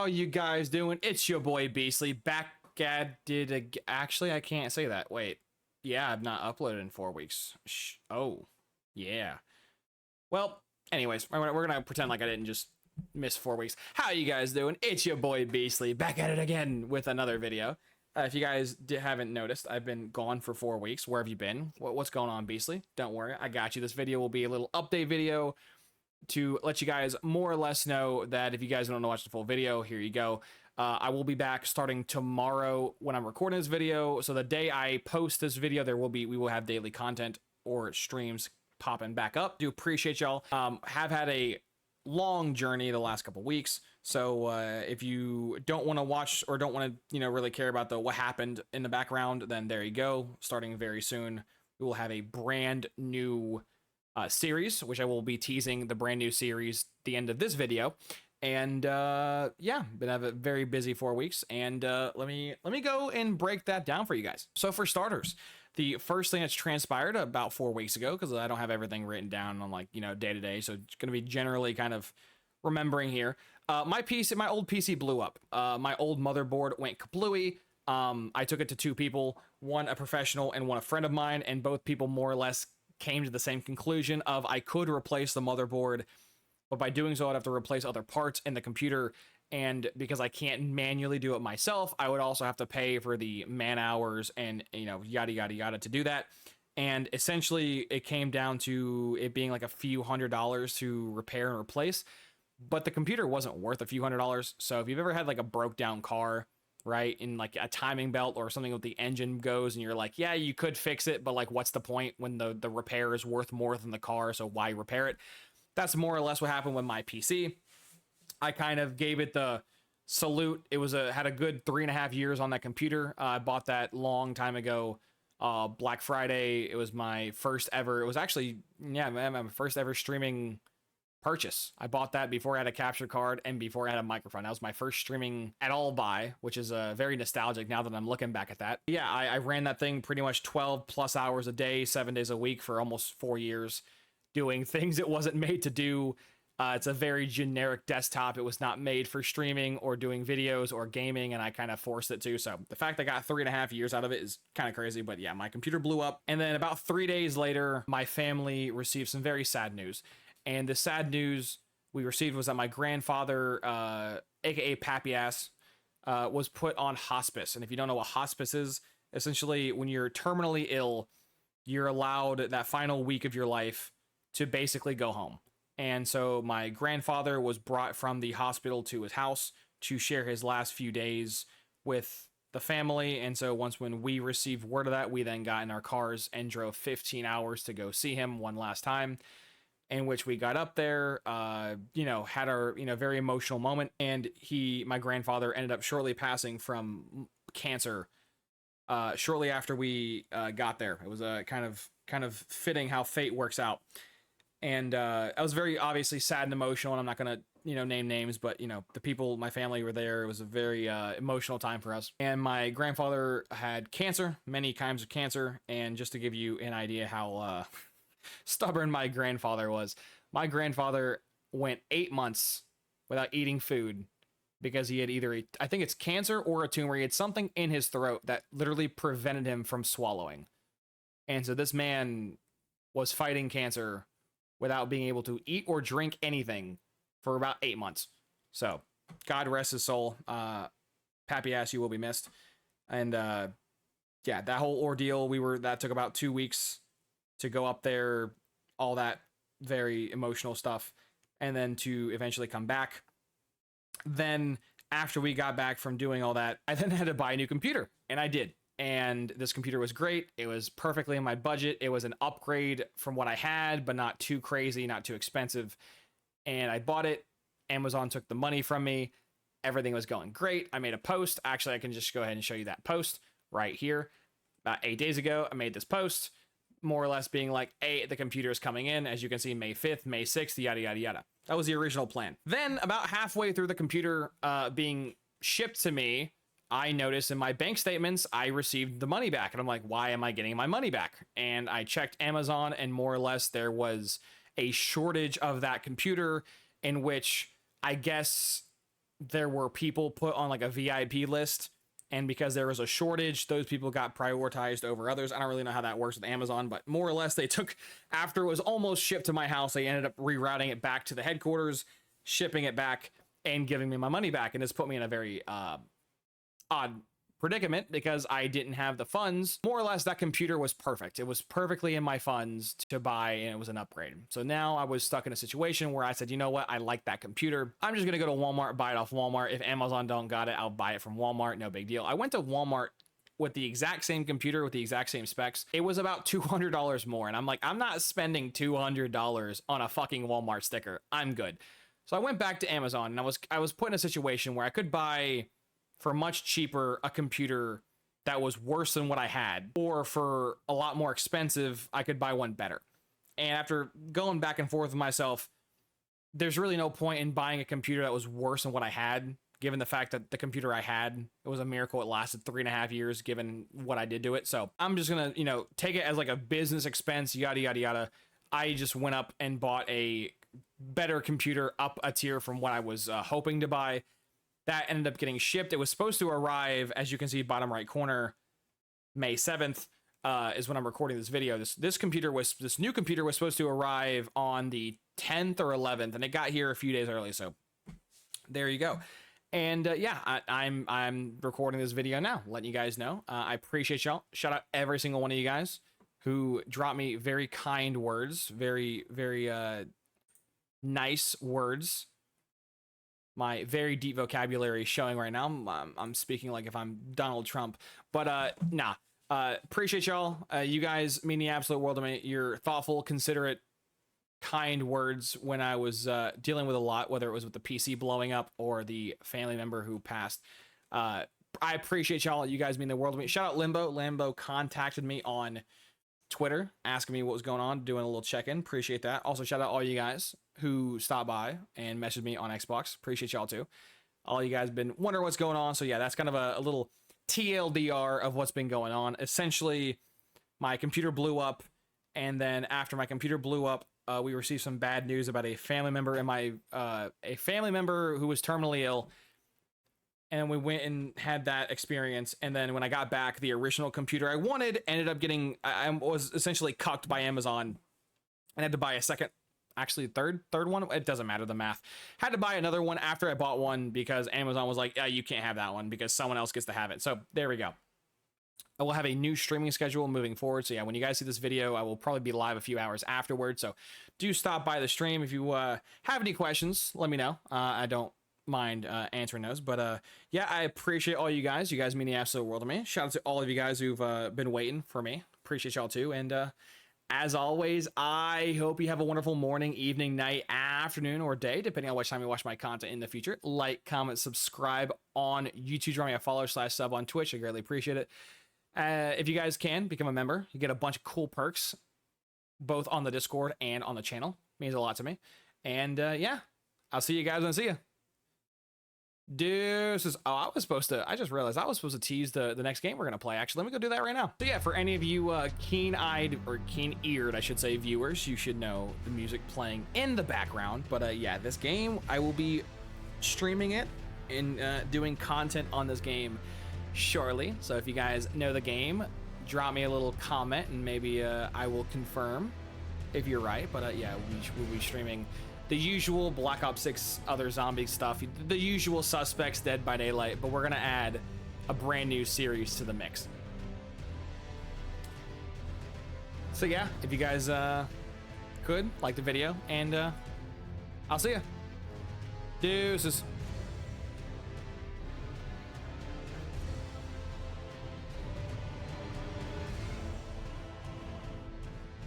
How you guys doing? It's your boy Beastly back at it actually I can't say that. Wait. Yeah, I've not uploaded in 4 weeks. Oh. Yeah. Well, anyways, we're gonna pretend like I didn't just miss 4 weeks. How you guys doing? It's your boy Beastly back at it again with another video. If you guys haven't noticed, I've been gone for 4 weeks. Where have you been? What's going on, Beastly? Don't worry, I got you. This video will be a little update video to let you guys more or less know that if you guys don't want to watch the full video, here you go. I will be back starting tomorrow when I'm recording this video. So the day I post this video, we will have daily content or streams popping back up. Do appreciate y'all. Have had a long journey the last couple weeks. So if you don't want to watch or don't want to, really care about what happened in the background, then there you go. Starting very soon, we will have a brand new series, which I will be teasing the brand new series at the end of this video. And yeah, been have a very busy 4 weeks, and let me go and break that down for you guys. So for starters, the first thing that's transpired about 4 weeks ago, because I don't have everything written down on day to day, so it's gonna be generally kind of remembering here. My old PC blew up. My old motherboard went kablooey. I took it to two people, one a professional and one a friend of mine, and both people more or less came to the same conclusion of I could replace the motherboard, but by doing so I'd have to replace other parts in the computer, and because I can't manually do it myself, I would also have to pay for the man hours and yada yada yada to do that. And essentially it came down to it being like a few $100s to repair and replace, but the computer wasn't worth a few $100s. So if you've ever had like a broke down car, right, in like a timing belt or something with the engine goes, and you're like, yeah, you could fix it, but like what's the point when the repair is worth more than the car, so why repair it? That's more or less what happened with my PC. I kind of gave it the salute. It was had a good 3.5 years on that computer. I bought that long time ago, Black Friday. It was my first ever, it was actually, yeah, my first ever streaming purchase. I bought that before I had a capture card and before I had a microphone. That was my first streaming at all buy, which is very nostalgic now that I'm looking back at that. Yeah, I ran that thing pretty much 12 plus hours a day, 7 days a week for almost 4 years, doing things it wasn't made to do. It's a very generic desktop. It was not made for streaming or doing videos or gaming, and I kind of forced it to. So the fact I got 3.5 years out of it is kind of crazy, but yeah, my computer blew up. And then about 3 days later, my family received some very sad news. And the sad news we received was that my grandfather, aka Pappy Ass, was put on hospice. And if you don't know what hospice is, essentially when you're terminally ill, you're allowed that final week of your life to basically go home. And so my grandfather was brought from the hospital to his house to share his last few days with the family. And so when we received word of that, we then got in our cars and drove 15 hours to go see him one last time, in which we got up there, had our, very emotional moment. And my grandfather ended up shortly passing from cancer shortly after we got there. It was a kind of fitting how fate works out. And I was very obviously sad and emotional, and I'm not going to, name names, but, the people, my family were there. It was a very emotional time for us. And my grandfather had cancer, many kinds of cancer. And just to give you an idea how stubborn my grandfather was, my grandfather went 8 months without eating food because he had either I think it's cancer or a tumor. He had something in his throat that literally prevented him from swallowing. And so this man was fighting cancer without being able to eat or drink anything for about 8 months. So God rest his soul. Pappy Ass, you will be missed. And yeah, that whole ordeal, that took about 2 weeks to go up there, all that very emotional stuff, and then to eventually come back. Then after we got back from doing all that, I then had to buy a new computer, and I did. And this computer was great. It was perfectly in my budget. It was an upgrade from what I had, but not too crazy, not too expensive. And I bought it. Amazon took the money from me. Everything was going great. I made a post. Actually, I can just go ahead and show you that post right here. About 8 days ago, I made this post, more or less being like, hey, the computer is coming in. As you can see, May 5th, May 6th, yada, yada, yada. That was the original plan. Then about halfway through the computer being shipped to me, I noticed in my bank statements, I received the money back. And I'm like, why am I getting my money back? And I checked Amazon, and more or less there was a shortage of that computer, in which I guess there were people put on like a VIP list, and because there was a shortage, those people got prioritized over others. I don't really know how that works with Amazon, but more or less they took, after it was almost shipped to my house, they ended up rerouting it back to the headquarters, shipping it back, and giving me my money back. And this put me in a very odd predicament because I didn't have the funds. More or less, that computer was perfect. It was perfectly in my funds to buy, and it was an upgrade. So now I was stuck in a situation where I said, you know what? I like that computer. I'm just gonna go to Walmart, buy it off Walmart. If Amazon don't got it, I'll buy it from Walmart. No big deal. I went to Walmart with the exact same computer with the exact same specs. It was about $200 more, and I'm like, I'm not spending $200 on a fucking Walmart sticker. I'm good. So I went back to Amazon, and I was put in a situation where I could buy for much cheaper a computer that was worse than what I had, or for a lot more expensive, I could buy one better. And after going back and forth with myself, there's really no point in buying a computer that was worse than what I had, given the fact that the computer I had, it was a miracle it lasted 3.5 years, given what I did to it. So I'm just gonna, you know, take it as like a business expense, yada, yada, yada. I just went up and bought a better computer up a tier from what I was hoping to buy. That ended up getting shipped. It was supposed to arrive, as you can see, bottom right corner, May 7th is when I'm recording this video. This new computer was supposed to arrive on the 10th or 11th, and it got here a few days early. So there you go. And yeah, I'm recording this video now, letting you guys know. I appreciate y'all. Shout out every single one of you guys who dropped me very kind words, very, very nice words. My very deep vocabulary showing right now. I'm speaking like if I'm Donald Trump, but nah. Appreciate y'all. You guys mean the absolute world to me. You're thoughtful, considerate, kind words when I was dealing with a lot, whether it was with the PC blowing up or the family member who passed. I appreciate y'all. You guys mean the world to me. Shout out Limbo. Limbo contacted me on Twitter asking me what was going on, doing a little check-in. Appreciate that. Also, shout out all you guys who stopped by and messaged me on Xbox. Appreciate y'all too. All you guys been wondering what's going on. So yeah, that's kind of a little TLDR of what's been going on. Essentially, my computer blew up, and then after my computer blew up, we received some bad news about a family member and a family member who was terminally ill. And we went and had that experience. And then when I got back, the original computer I wanted ended up getting, I was essentially cucked by Amazon and had to buy a second, actually third one. It doesn't matter, the math. Had to buy another one after I bought one because Amazon was like, you can't have that one because someone else gets to have it. So there we go. I will have a new streaming schedule moving forward. So yeah, when you guys see this video, I will probably be live a few hours afterwards. So do stop by the stream. If you have any questions, let me know. I don't mind answering those, but yeah, I appreciate all you guys. You guys mean the absolute world to me. Shout out to all of you guys who've been waiting for me. Appreciate y'all too. And as always, I hope you have a wonderful morning, evening, night, afternoon, or day, depending on which time you watch my content in the future. Like, comment, subscribe on YouTube. Draw me a follow/sub on Twitch. I greatly appreciate it. If you guys can become a member, you get a bunch of cool perks both on the Discord and on the channel. Means a lot to me. And yeah, I'll see you guys when I see you. Deuces. Oh, I just realized I was supposed to tease the next game we're going to play. Actually, let me go do that right now. So yeah, for any of you keen-eyed, or keen-eared, I should say, viewers, you should know the music playing in the background. But yeah, this game, I will be streaming it and doing content on this game shortly. So if you guys know the game, drop me a little comment and maybe I will confirm if you're right. But yeah, we'll be streaming the usual Black Ops 6 other zombie stuff, the usual suspects, Dead by Daylight, but we're gonna add a brand new series to the mix. So yeah, if you guys could like the video, and I'll see ya. Deuces.